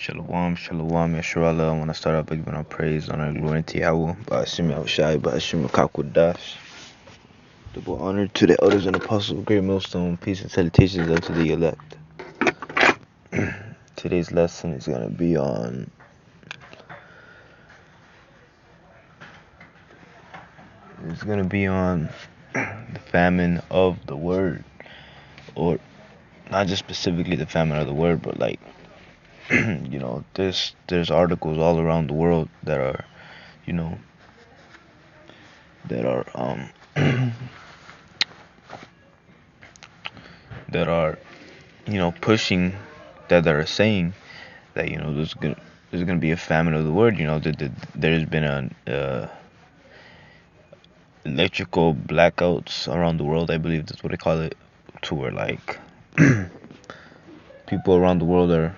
Shalom, shalom, Yasharallah. I want to start off by giving our praise, honor, glory, and Yahweh. Ba'ashim Yahushai, Ba'ashim Kakwadash. Double honor to the elders and apostles of Great Millstone. Peace and salutations unto the elect. Today's lesson is going to be on the famine of the word, or not just specifically the famine of the word, but like there's articles all around the world that are that are that are pushing, that are saying that there's gonna be a famine of the word. There's been an electrical blackouts around the world. I believe that's what they call it, to where like people around the world are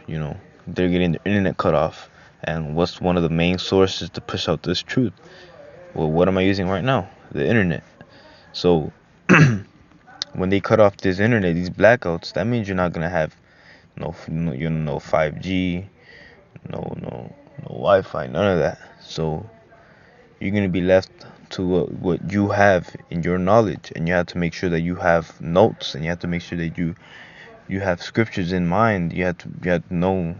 they're getting their internet cut off. And what's one of the main sources to push out this truth? Well, what am I using right now? The internet. So when they cut off this internet, these blackouts, that means you're not gonna have no 5G, no Wi-Fi, none of that. So you're gonna be left to what you have in your knowledge, and you have to make sure that you have notes, and you have to make sure that you have scriptures in mind. You have to know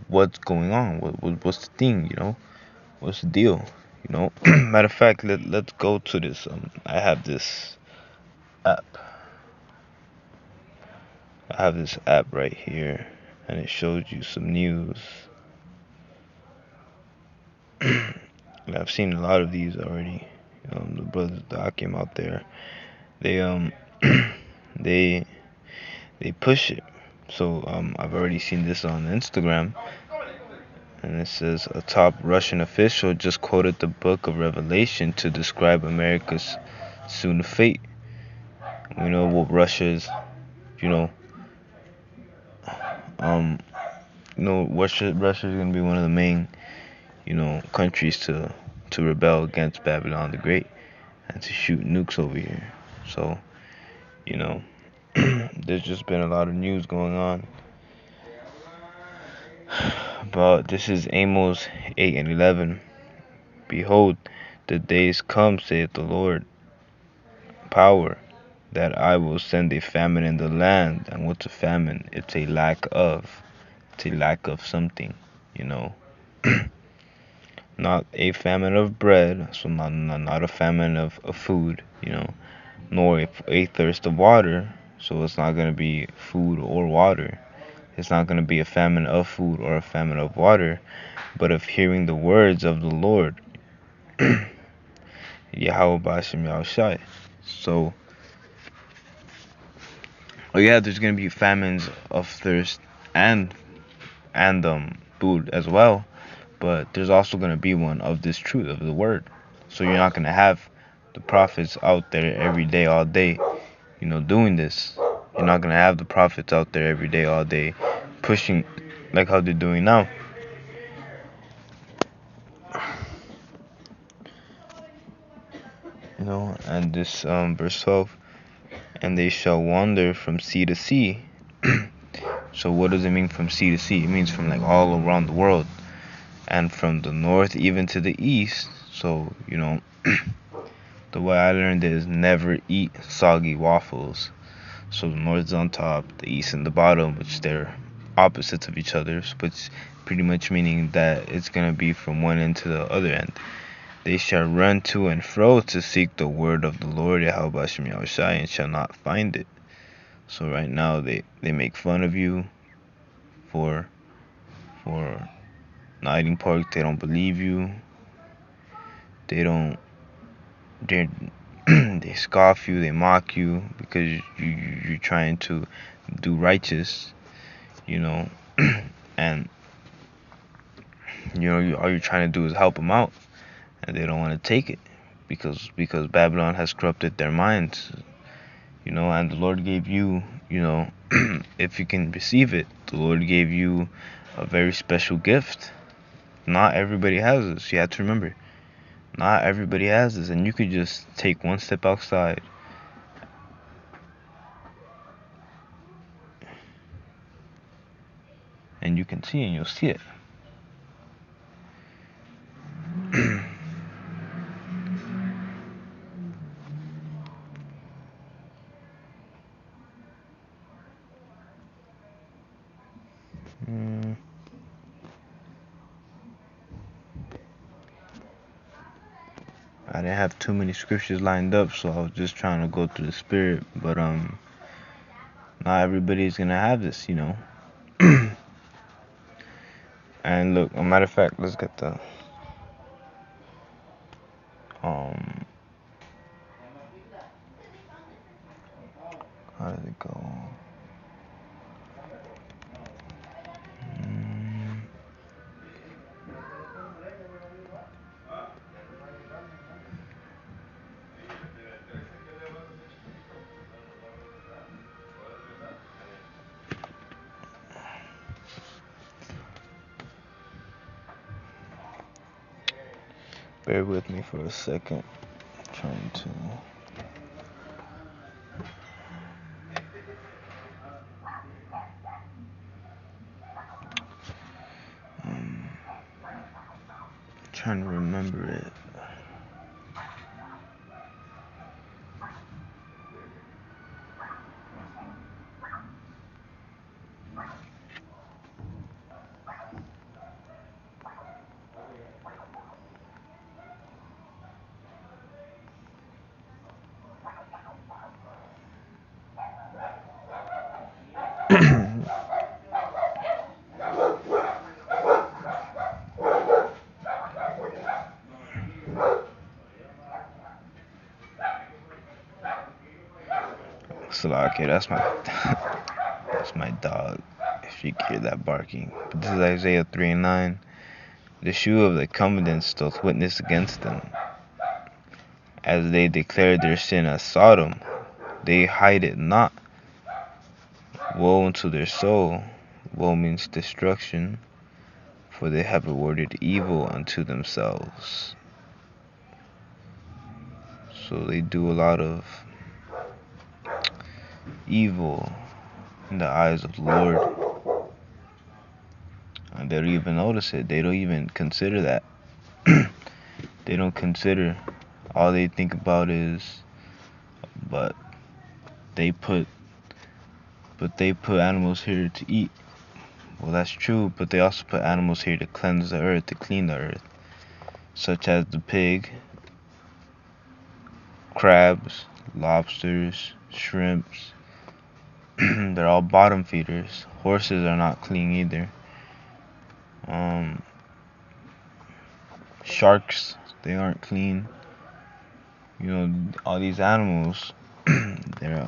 what's going on, what's the thing, what's the deal, Matter of fact, let's go to this. I have this app. Right here, and it shows you some news. I've seen a lot of these already. The brothers Dakim out there, they they push it. So I've already seen this on Instagram, and it says a top Russian official just quoted the book of Revelation to describe America's soon fate. We know what Russia is, Russia is gonna be one of the main, countries to rebel against Babylon the Great and to shoot nukes over here. So, there's just been a lot of news going on about this. Is Amos 8 and 11. Behold, the days come, saith the Lord, power, that I will send a famine in the land. And what's a famine? It's a lack of. It's a lack of something, Not a famine of bread, so not a famine of food, nor a thirst of water, so it's not going to be food or water. It's not going to be a famine of food or a famine of water, but of hearing the words of the Lord. Yahweh Bashim Yahushai. So, there's going to be famines of thirst and food as well, but there's also going to be one of this truth of the word. So you're not going to have the prophets out there every day, all day, doing this. You're not going to have the prophets out there every day, all day, pushing like how they're doing now. And this verse 12, and they shall wander from sea to sea. So what does it mean from sea to sea? It means from like all around the world, and from the north even to the east. So the way I learned it is never eat soggy waffles. So the north is on top, the east in the bottom, which they're opposites of each other, which pretty much meaning that it's gonna be from one end to the other end. They shall run to and fro to seek the word of the Lord Yahweh Bashim Yahushai, and shall not find it. So right now they make fun of you for not eating pork. They don't believe you. They they scoff you, they mock you because you're trying to do righteous, and all you're trying to do is help them out, and they don't want to take it because Babylon has corrupted their minds, and the Lord gave you, if you can receive it, the Lord gave you a very special gift. Not everybody has this. You have to remember, not everybody has this, and you could just take one step outside. and you can see, and you'll see it. Mm, I didn't have too many scriptures lined up, so I was just trying to go through the spirit. But not everybody's gonna have this, you know. And look, a matter of fact, let's get the um. How did it go? Mm, bear with me for a second. Trying to. Um, Trying to remember it. So okay, that's my that's my dog. If you hear that barking. But this is Isaiah 3:9. The shoe of the covenants doth witness against them, as they declare their sin as Sodom. They hide it not. Woe unto their soul. Woe means destruction, for they have rewarded evil unto themselves. So they do a lot of evil in the eyes of the Lord. And they don't even notice it. They don't even consider that. They don't consider. All they think about is, but they put animals here to eat. Well, that's true, but they also put animals here to cleanse the earth, to clean the earth, such as the pig, crabs, lobsters, shrimps. They're all bottom feeders. Horses are not clean either. Sharks, they aren't clean. You know, all these animals, they're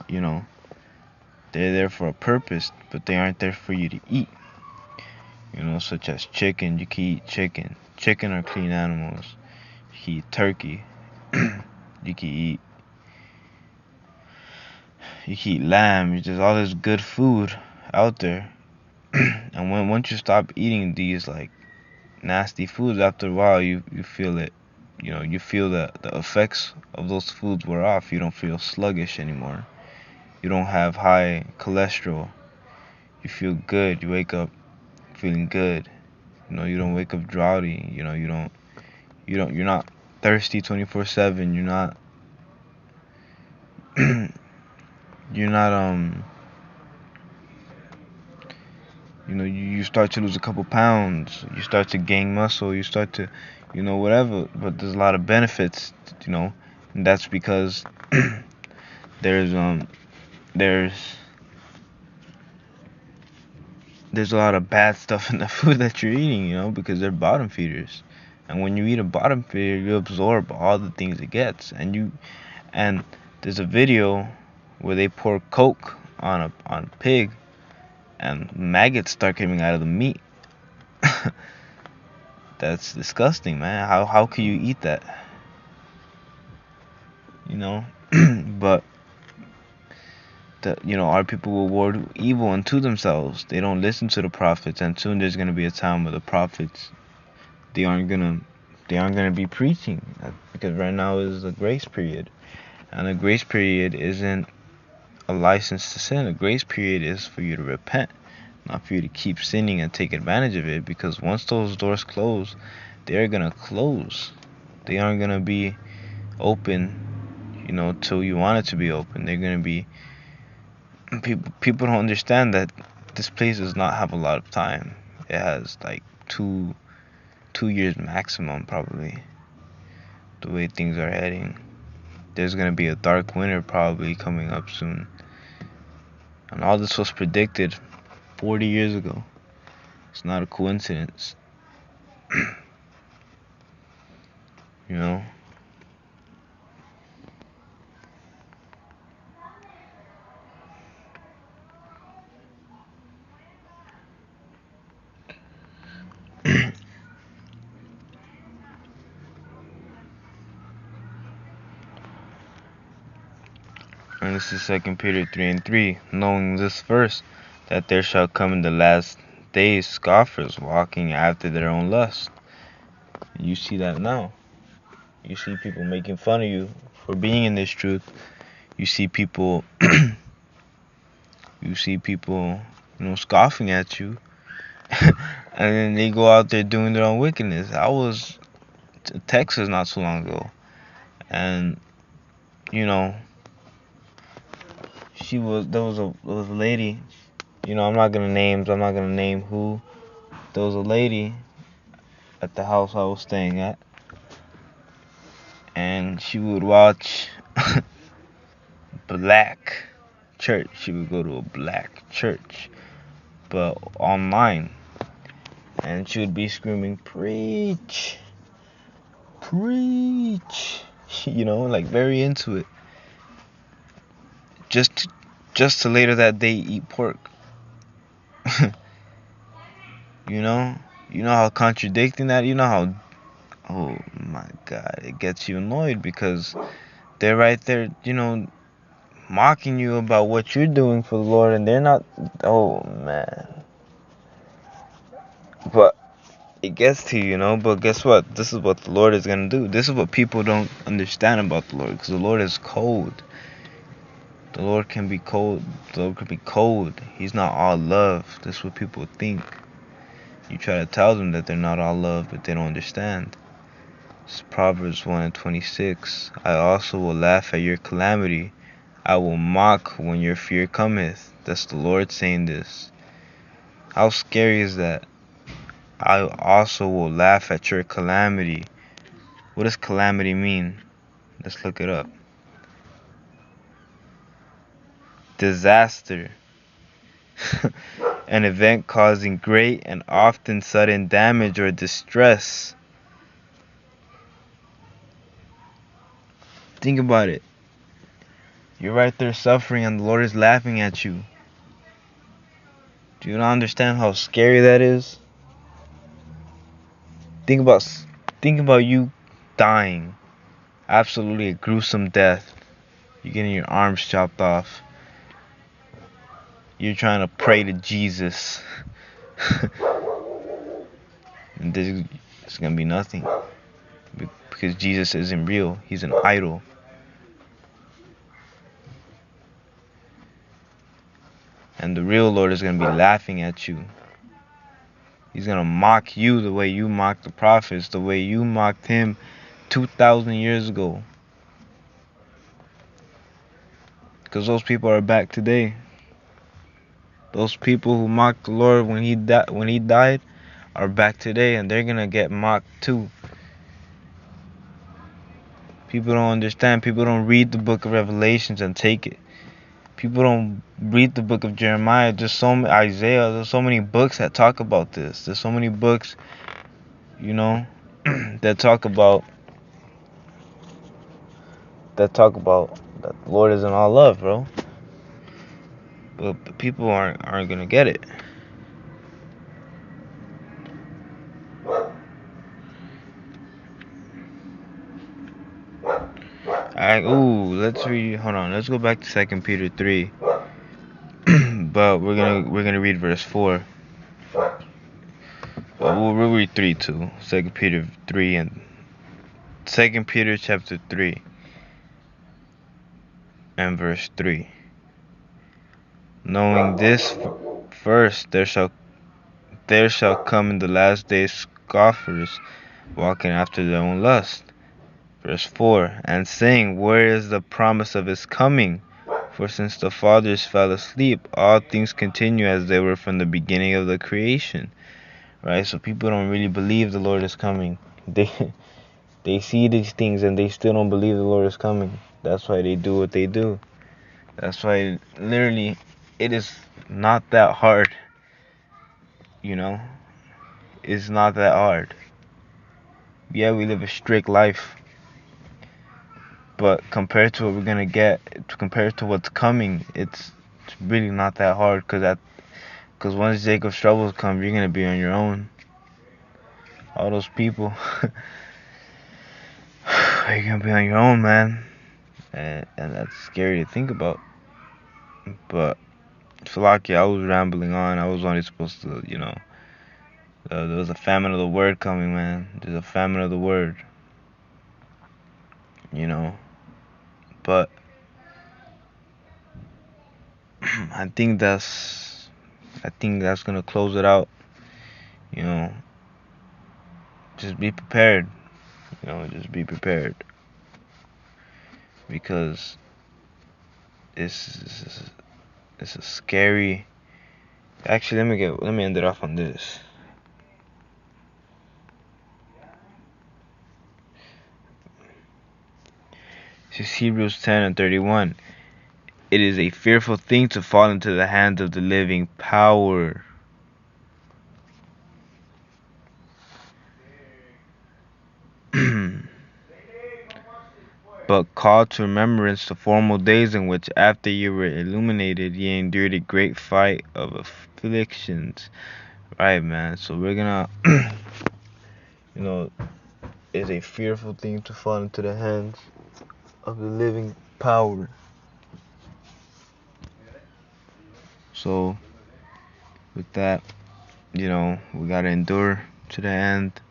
there for a purpose, but they aren't there for you to eat. You know, such as chicken. You can eat chicken. Chicken are clean animals. You can eat turkey. You can eat lamb. There's all this good food out there. And once you stop eating these like nasty foods, after a while you feel it. You know, you feel the effects of those foods wear off. You don't feel sluggish anymore. You don't have high cholesterol. You feel good. You wake up feeling good. You know, you don't wake up drowsy. You know, you're not thirsty 24/7. You're not you start to lose a couple pounds, you start to gain muscle, you start to, whatever, but there's a lot of benefits, and that's because there's there's there's a lot of bad stuff in the food that you're eating, because they're bottom feeders. And when you eat a bottom feeder, you absorb all the things it gets. And there's a video where they pour Coke on a pig, and maggots start coming out of the meat. That's disgusting, man. How can you eat that? But our people will reward evil unto themselves. They don't listen to the prophets, and soon there's gonna be a time where the prophets they aren't gonna be preaching, because right now is a grace period, and a grace period isn't a license to sin. A grace period is for you to repent. not for you to keep sinning and take advantage of it, because once those doors close, they're gonna close. They aren't gonna be open, till you want it to be open. They're gonna be people don't understand that this place does not have a lot of time. It has like 2 years maximum, probably, the way things are heading. There's gonna be a dark winter probably coming up soon. And all this was predicted 40 years ago. It's not a coincidence. you know? And this is 2 Peter 3:3. Knowing this first, that there shall come in the last days scoffers, walking after their own lust. You see that now. You see people making fun of you for being in this truth. You see people scoffing at you. And then they go out there doing their own wickedness. I was to Texas not so long ago, and there was a lady. I'm not gonna name who. There was a lady at the house I was staying at, and she would watch black church. She would go to a black church, but online, and she would be screaming, "Preach, preach!" Like very into it. Just to later that day eat pork. You know how contradicting that. Oh my God, it gets you annoyed because they're right there, mocking you about what you're doing for the Lord, and they're not. Oh man, but it gets to you. But guess what? This is what the Lord is gonna do. This is what people don't understand about the Lord, because the Lord is cold. The Lord can be cold. The Lord can be cold. He's not all love. This is what people think. You try to tell them that they're not all love, but they don't understand. It's Proverbs 1:26. I also will laugh at your calamity. I will mock when your fear cometh. That's the Lord saying this. How scary is that? I also will laugh at your calamity. What does calamity mean? Let's look it up. Disaster. An event causing great and often sudden damage or distress. Think about it. You're right there suffering and the Lord is laughing at you. Do you not understand how scary that is? Think about you dying. Absolutely a gruesome death. You're getting your arms chopped off. You're trying to pray to Jesus. And there's gonna be nothing. Because Jesus isn't real. He's an idol. And the real Lord is gonna be laughing at you. He's gonna mock you the way you mocked the prophets, the way you mocked him 2,000 years ago. Because those people are back today. Those people who mocked the Lord when he died are back today, and they're gonna get mocked too. People don't understand. People don't read the book of Revelations and take it. People don't read the book of Jeremiah. Isaiah. There's so many books that talk about this. There's so many books, that talk about that the Lord isn't all love, bro. But people aren't gonna get it. Alright, let's read. Hold on, let's go back to 2 Peter 3. But we're gonna read verse 4. Well, we'll read 3 too. 2 Peter 3 and 2 Peter chapter 3 and verse 3. Knowing this First, there shall come in the last days scoffers, walking after their own lust. Verse 4, and saying, where is the promise of his coming? For since the fathers fell asleep, all things continue as they were from the beginning of the creation. Right? So people don't really believe the Lord is coming. They see these things and they still don't believe the Lord is coming. That's why they do what they do. That's why literally it is not that hard. You know? It's not that hard. Yeah, we live a strict life. But compared to what we're gonna get, compared to what's coming, it's really not that hard. Cause once Jacob's troubles come, you're gonna be on your own. All those people, you're gonna be on your own, man. And that's scary to think about. But Falaki, I was rambling on. I was only supposed to, there was a famine of the word coming, man. There's a famine of the word, you know. But I think that's gonna close it out. You know, just be prepared. Just be prepared because it's a scary. Actually, let me end it off on this. This is Hebrews 10:31. It is a fearful thing to fall into the hands of the living power. But call to remembrance the former days in which, after you were illuminated, ye endured a great fight of afflictions. Right, man. So we're gonna, it's a fearful thing to fall into the hands of the living power. So, with that, we gotta endure to the end.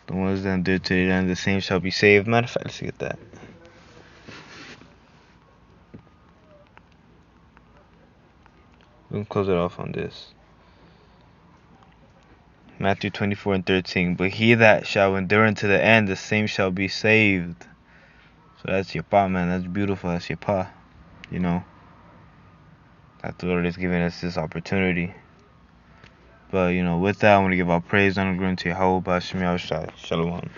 The ones that endure to the end, the same shall be saved. Matter of fact, let's get that. We can close it off on this. Matthew 24:13. But he that shall endure unto the end, the same shall be saved. So that's your pa, man. That's beautiful. That's your pa. That the Lord is giving us this opportunity. But, with that, I want to give our praise and glory to Yahweh, Shalom.